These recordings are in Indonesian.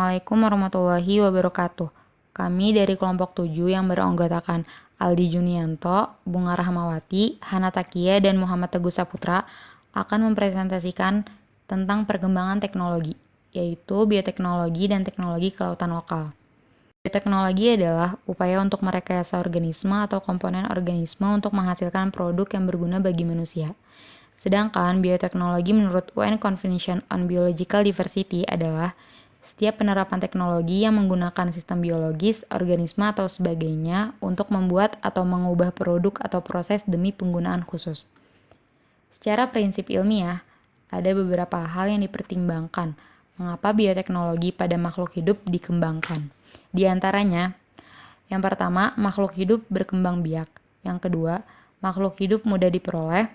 Assalamualaikum warahmatullahi wabarakatuh. Kami dari kelompok 7 yang beranggotakan Aldi Junianto, Bunga Rahmawati, Hana Takia, dan Muhammad Teguh Saputra akan mempresentasikan tentang perkembangan teknologi, yaitu bioteknologi dan teknologi kelautan lokal. Bioteknologi adalah upaya untuk merekayasa organisme atau komponen organisme untuk menghasilkan produk yang berguna bagi manusia. Sedangkan bioteknologi menurut UN Convention on Biological Diversity adalah setiap penerapan teknologi yang menggunakan sistem biologis, organisme, atau sebagainya untuk membuat atau mengubah produk atau proses demi penggunaan khusus. Secara prinsip ilmiah, ada beberapa hal yang dipertimbangkan mengapa bioteknologi pada makhluk hidup dikembangkan. Di antaranya, yang pertama, makhluk hidup berkembang biak. Yang kedua, makhluk hidup mudah diperoleh.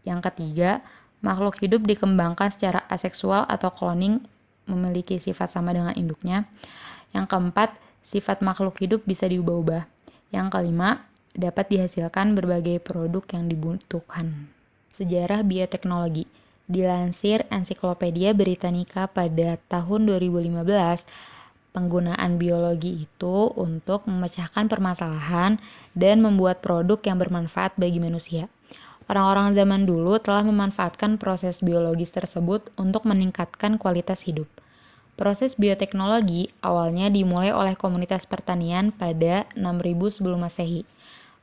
Yang ketiga, makhluk hidup dikembangkan secara aseksual atau cloning memiliki sifat sama dengan induknya. Yang keempat, sifat makhluk hidup bisa diubah-ubah. Yang kelima, dapat dihasilkan berbagai produk yang dibutuhkan. Sejarah bioteknologi. Dilansir Ensiklopedia Britannica pada tahun 2015, penggunaan biologi itu untuk memecahkan permasalahan dan membuat produk yang bermanfaat bagi manusia. Orang-orang zaman dulu telah memanfaatkan proses biologis tersebut untuk meningkatkan kualitas hidup. Proses bioteknologi awalnya dimulai oleh komunitas pertanian pada 6000 sebelum Masehi.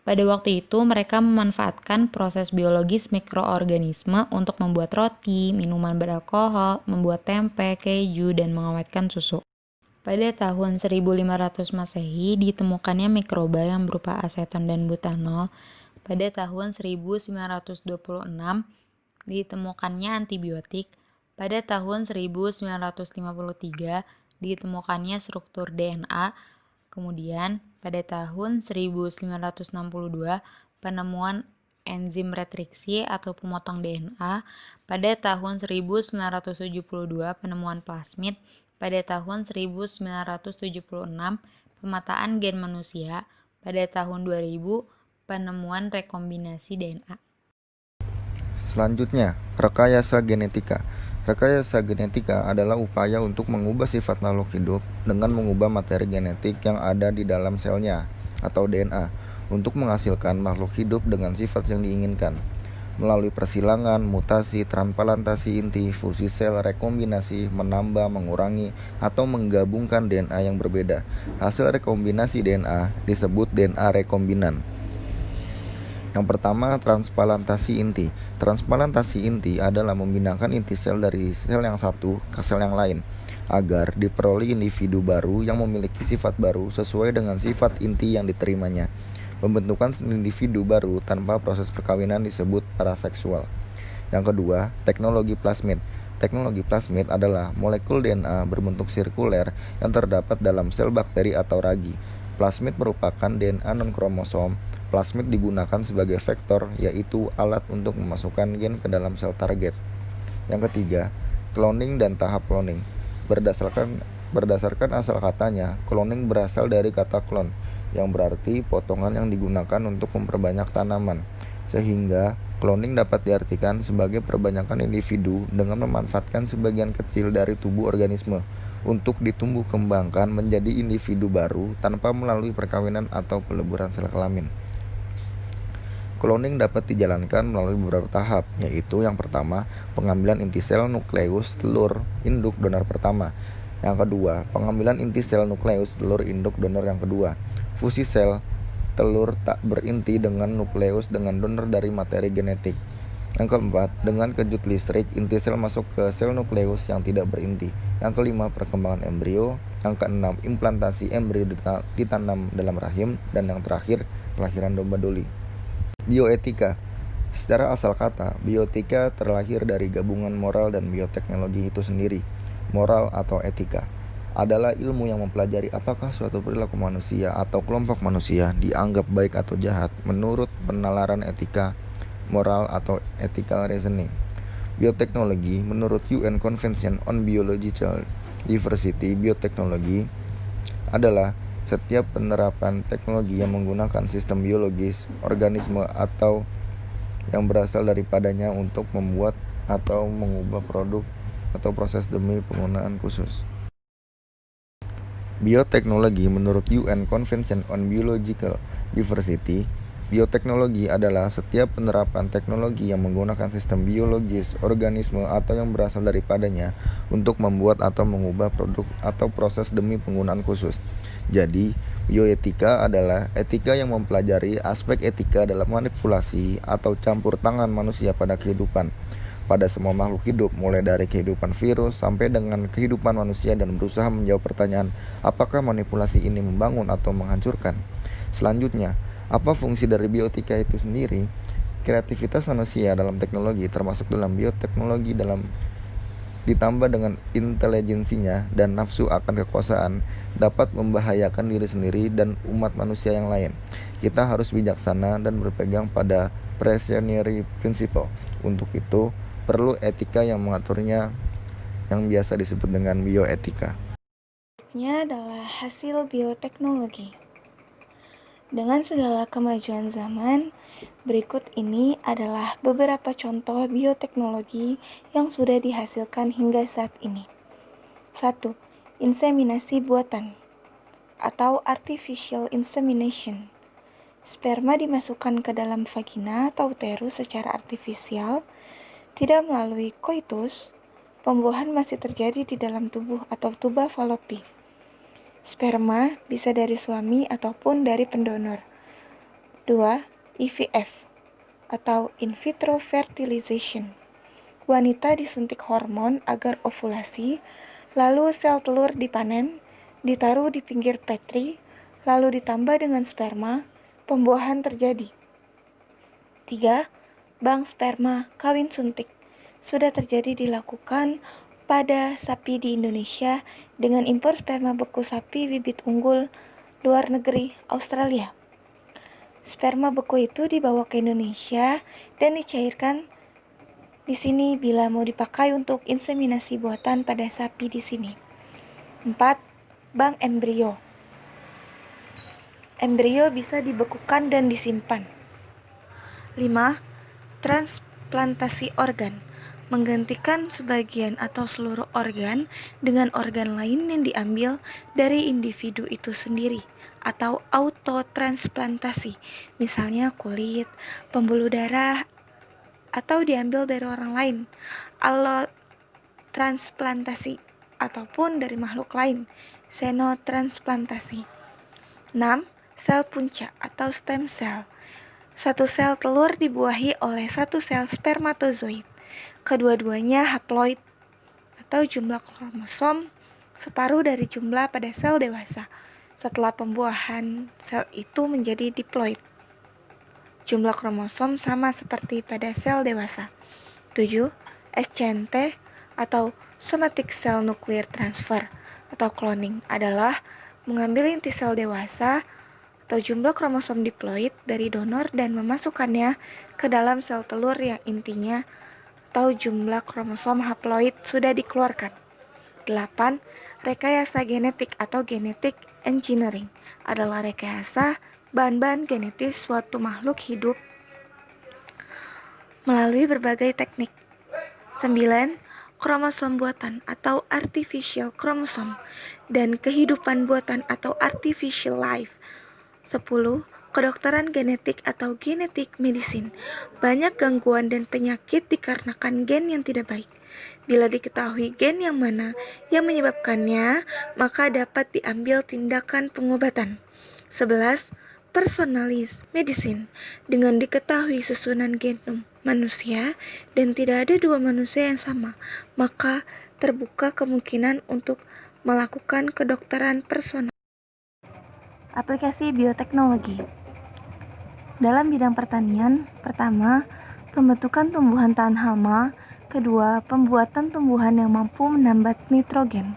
Pada waktu itu mereka memanfaatkan proses biologis mikroorganisme untuk membuat roti, minuman beralkohol, membuat tempe, keju, dan mengawetkan susu. Pada tahun 1500 Masehi ditemukannya mikroba yang berupa aseton dan butanol. Pada tahun 1926 ditemukannya antibiotik. Pada tahun 1953 ditemukannya struktur DNA. Kemudian pada tahun 1962 penemuan enzim retriksi atau pemotong DNA. Pada tahun 1972 penemuan plasmid. Pada tahun 1976 pemetaan gen manusia. Pada tahun 2000 penemuan rekombinasi DNA. Selanjutnya, rekayasa genetika. Rekayasa genetika adalah upaya untuk mengubah sifat makhluk hidup dengan mengubah materi genetik yang ada di dalam selnya atau DNA untuk menghasilkan makhluk hidup dengan sifat yang diinginkan. Melalui persilangan, mutasi, transplantasi inti, fusi sel, rekombinasi, menambah, mengurangi, atau menggabungkan DNA yang berbeda. Hasil rekombinasi DNA disebut DNA rekombinan. Yang pertama, transplantasi inti. Transplantasi inti adalah memindahkan inti sel dari sel yang satu ke sel yang lain agar diperoleh individu baru yang memiliki sifat baru sesuai dengan sifat inti yang diterimanya. Pembentukan individu baru tanpa proses perkawinan disebut paraseksual. Yang kedua, teknologi plasmid. Teknologi plasmid adalah molekul DNA berbentuk sirkuler yang terdapat dalam sel bakteri atau ragi. Plasmid merupakan DNA non-kromosom. Plasmid digunakan sebagai vektor, yaitu alat untuk memasukkan gen ke dalam sel target. Yang ketiga, cloning dan tahap cloning. Berdasarkan asal katanya, cloning berasal dari kata clone, yang berarti potongan yang digunakan untuk memperbanyak tanaman. Sehingga, cloning dapat diartikan sebagai perbanyakan individu dengan memanfaatkan sebagian kecil dari tubuh organisme untuk ditumbuh kembangkan menjadi individu baru tanpa melalui perkawinan atau peleburan sel kelamin. Cloning dapat dijalankan melalui beberapa tahap, yaitu yang pertama, pengambilan inti sel nukleus telur induk donor pertama. Yang kedua, pengambilan inti sel nukleus telur induk donor yang kedua. Fusi sel telur tak berinti dengan nukleus dengan donor dari materi genetik. Yang keempat, dengan kejut listrik, inti sel masuk ke sel nukleus yang tidak berinti. Yang kelima, perkembangan embrio. Yang keenam, implantasi embrio ditanam dalam rahim. Dan yang terakhir, kelahiran domba doli. Bioetika. Secara asal kata, bioetika terlahir dari gabungan moral dan bioteknologi itu sendiri. Moral atau etika adalah ilmu yang mempelajari apakah suatu perilaku manusia atau kelompok manusia dianggap baik atau jahat menurut penalaran etika, moral atau ethical reasoning. Bioteknologi menurut UN Convention on Biological Diversity, bioteknologi adalah setiap penerapan teknologi yang menggunakan sistem biologis, organisme atau yang berasal daripadanya untuk membuat atau mengubah produk atau proses demi penggunaan khusus. Bioteknologi menurut UN Convention on Biological Diversity, bioteknologi adalah setiap penerapan teknologi yang menggunakan sistem biologis, organisme, atau yang berasal daripadanya untuk membuat atau mengubah produk atau proses demi penggunaan khusus. Jadi, bioetika adalah etika yang mempelajari aspek etika dalam manipulasi atau campur tangan manusia pada kehidupan, pada semua makhluk hidup, mulai dari kehidupan virus sampai dengan kehidupan manusia, dan berusaha menjawab pertanyaan, apakah manipulasi ini membangun atau menghancurkan? Selanjutnya, apa fungsi dari bioetika itu sendiri? Kreativitas manusia dalam teknologi, termasuk dalam bioteknologi, ditambah dengan intelijensinya dan nafsu akan kekuasaan, dapat membahayakan diri sendiri dan umat manusia yang lain. Kita harus bijaksana dan berpegang pada precautionary principle. Untuk itu, perlu etika yang mengaturnya, yang biasa disebut dengan bioetika. Selanjutnya adalah hasil bioteknologi. Dengan segala kemajuan zaman, berikut ini adalah beberapa contoh bioteknologi yang sudah dihasilkan hingga saat ini. 1. Inseminasi buatan atau artificial insemination. Sperma dimasukkan ke dalam vagina atau uterus secara artifisial, tidak melalui koitus. Pembuahan masih terjadi di dalam tubuh atau tuba falopi. Sperma bisa dari suami ataupun dari pendonor. 2. IVF atau in vitro fertilization. Wanita disuntik hormon agar ovulasi, lalu sel telur dipanen, ditaruh di pinggir petri, lalu ditambah dengan sperma, pembuahan terjadi. 3. Bank sperma kawin suntik. Sudah terjadi dilakukan pada sapi di Indonesia dengan impor sperma beku sapi bibit unggul luar negeri, Australia. Sperma beku itu dibawa ke Indonesia dan dicairkan di sini bila mau dipakai untuk inseminasi buatan pada sapi di sini. 4. Bank embrio. Embrio bisa dibekukan dan disimpan. 5. Transplantasi organ. Menggantikan sebagian atau seluruh organ dengan organ lain yang diambil dari individu itu sendiri, atau autotransplantasi, misalnya kulit, pembuluh darah, atau diambil dari orang lain. Allotransplantasi ataupun dari makhluk lain, xenotransplantasi. 6. Sel punca atau stem cell. Satu sel telur dibuahi oleh satu sel spermatozoid. Kedua-duanya haploid atau jumlah kromosom separuh dari jumlah pada sel dewasa. Setelah pembuahan, sel itu menjadi diploid. Jumlah kromosom sama seperti pada sel dewasa. 7. SCNT atau somatic cell nuclear transfer atau cloning adalah mengambil inti sel dewasa atau jumlah kromosom diploid dari donor dan memasukkannya ke dalam sel telur yang intinya atau jumlah kromosom haploid sudah dikeluarkan. 8. Rekayasa genetik atau genetic engineering adalah rekayasa bahan-bahan genetis suatu makhluk hidup melalui berbagai teknik. 9. Kromosom buatan atau artificial chromosome dan kehidupan buatan atau artificial life. 10. Kedokteran genetik atau genetic medicine. Banyak gangguan dan penyakit dikarenakan gen yang tidak baik. Bila diketahui gen yang mana yang menyebabkannya, maka dapat diambil tindakan pengobatan. 11. Personalized medicine. Dengan diketahui susunan genom manusia dan tidak ada dua manusia yang sama, maka terbuka kemungkinan untuk melakukan kedokteran personal. Aplikasi bioteknologi. Dalam bidang pertanian, pertama, pembentukan tumbuhan tahan hama. Kedua, pembuatan tumbuhan yang mampu menambah nitrogen.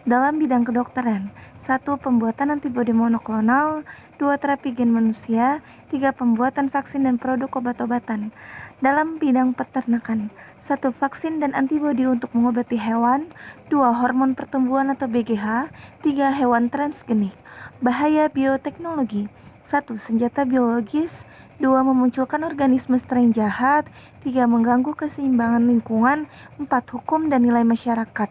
Dalam bidang kedokteran, 1. Pembuatan antibodi monoklonal. 2. Terapi gen manusia. 3. Pembuatan vaksin dan produk obat-obatan. Dalam bidang peternakan, 1. Vaksin dan antibodi untuk mengobati hewan. 2. Hormon pertumbuhan atau BGH. 3. Hewan transgenik. Bahaya bioteknologi. 1. Senjata biologis. 2. Memunculkan organisme strain jahat. 3. Mengganggu keseimbangan lingkungan. 4. Hukum dan nilai masyarakat.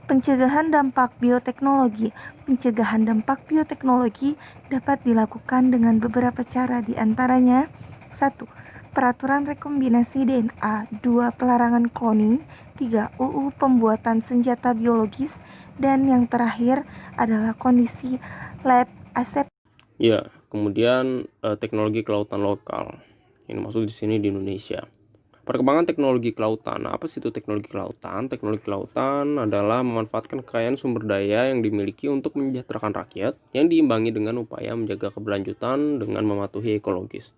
Pencegahan dampak bioteknologi. Pencegahan dampak bioteknologi dapat dilakukan dengan beberapa cara, di antaranya 1. Peraturan rekombinasi DNA. 2. Pelarangan cloning. 3. UU pembuatan senjata biologis. Dan yang terakhir adalah kondisi lab asep. Ya, kemudian teknologi kelautan lokal. Ini maksud di sini di Indonesia. Perkembangan teknologi kelautan. Apa sih itu teknologi kelautan? Teknologi kelautan adalah memanfaatkan kekayaan sumber daya yang dimiliki untuk mensejahterakan rakyat yang diimbangi dengan upaya menjaga keberlanjutan dengan mematuhi ekologis.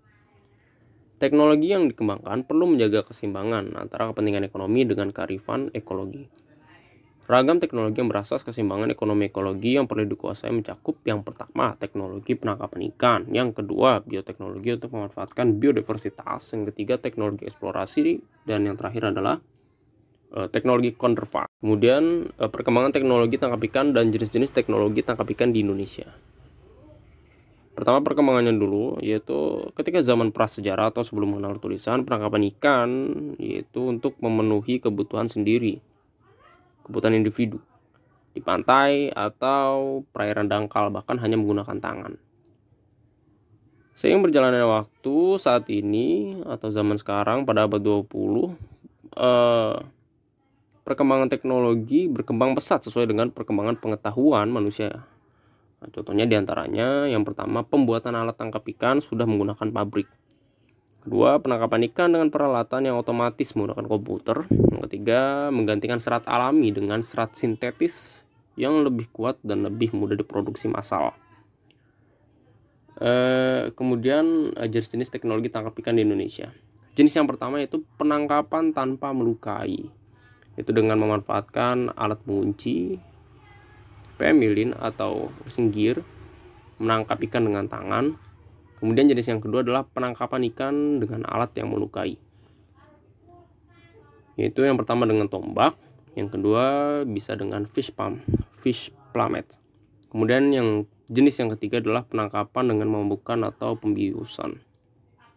Teknologi yang dikembangkan perlu menjaga keseimbangan antara kepentingan ekonomi dengan kearifan ekologi. Ragam teknologi yang berasas keseimbangan ekonomi ekologi yang perlu dikuasai mencakup yang pertama, teknologi penangkapan ikan. Yang kedua, bioteknologi untuk memanfaatkan biodiversitas. Yang ketiga, teknologi eksplorasi. Dan yang terakhir adalah teknologi konservasi. Kemudian perkembangan teknologi tangkap ikan dan jenis-jenis teknologi tangkap ikan di Indonesia. Pertama, perkembangannya dulu, yaitu ketika zaman prasejarah atau sebelum mengenal tulisan, penangkapan ikan yaitu untuk memenuhi kebutuhan sendiri, kebutuhan individu di pantai atau perairan dangkal, bahkan hanya menggunakan tangan. Seiring berjalannya waktu, saat ini atau zaman sekarang pada abad 20, perkembangan teknologi berkembang pesat sesuai dengan perkembangan pengetahuan manusia. Nah, contohnya diantaranya yang pertama, pembuatan alat tangkap ikan sudah menggunakan pabrik. Kedua, penangkapan ikan dengan peralatan yang otomatis menggunakan komputer. Yang ketiga, menggantikan serat alami dengan serat sintetis yang lebih kuat dan lebih mudah diproduksi massal. Kemudian jenis-jenis teknologi tangkap ikan di Indonesia. Jenis yang pertama yaitu penangkapan tanpa melukai. Itu dengan memanfaatkan alat pengunci, pemilin atau fishing gear, menangkap ikan dengan tangan. Kemudian jenis yang kedua adalah penangkapan ikan dengan alat yang melukai. Yaitu yang pertama dengan tombak, yang kedua bisa dengan fish plummet. Kemudian jenis yang ketiga adalah penangkapan dengan memabukkan atau pembiusan.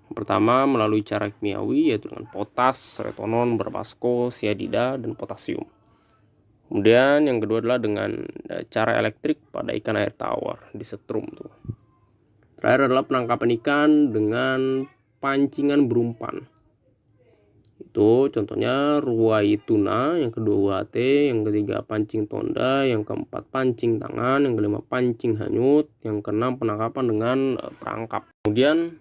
Yang pertama melalui cara kimiawi, yaitu dengan potas, retonon, berbasko, sianida, dan potasium. Kemudian yang kedua adalah dengan cara elektrik pada ikan air tawar, disetrum tuh. Terakhir adalah penangkapan ikan dengan pancingan berumpan. Itu contohnya ruai tuna, yang kedua UHT, yang ketiga pancing tonda, yang keempat pancing tangan, yang kelima pancing hanyut, yang keenam penangkapan dengan perangkap. Kemudian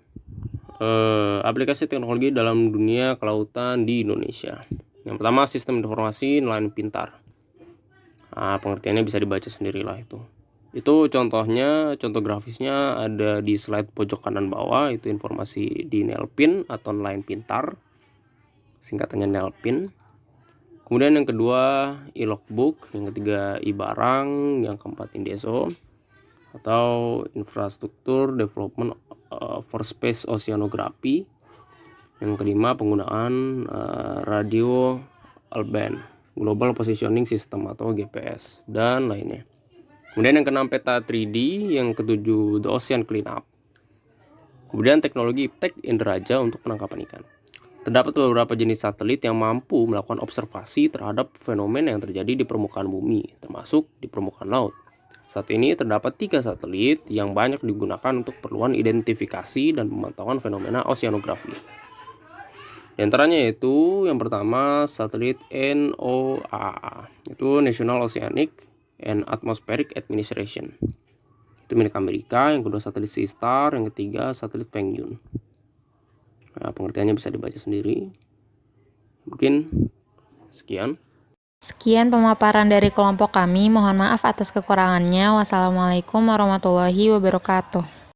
aplikasi teknologi dalam dunia kelautan di Indonesia. Yang pertama, sistem informasi nelayan pintar. Nah, pengertiannya bisa dibaca sendirilah itu. Itu contohnya, contoh grafisnya ada di slide pojok kanan bawah. Itu informasi di Nelpin atau nelayan pintar, singkatannya Nelpin. Kemudian yang kedua e-logbook, yang ketiga e-barang, yang keempat INDESO atau infrastruktur development for space oceanography. Yang kelima penggunaan radio L-band, global positioning system atau GPS, dan lainnya. Kemudian yang keenam peta 3D, yang ketujuh The Ocean Cleanup. Kemudian teknologi Iptek Inderaja untuk penangkapan ikan. Terdapat beberapa jenis satelit yang mampu melakukan observasi terhadap fenomena yang terjadi di permukaan bumi, termasuk di permukaan laut. Saat ini terdapat 3 satelit yang banyak digunakan untuk keperluan identifikasi dan pemantauan fenomena oceanografi. Di antaranya yaitu yang pertama satelit NOAA, itu National Oceanic and Atmospheric Administration, itu milik Amerika. Yang kedua satelit Seastar, yang ketiga satelit Pengyun. Nah, pengertiannya bisa dibaca sendiri. Mungkin sekian pemaparan dari kelompok kami. Mohon maaf atas kekurangannya. Wassalamualaikum warahmatullahi wabarakatuh.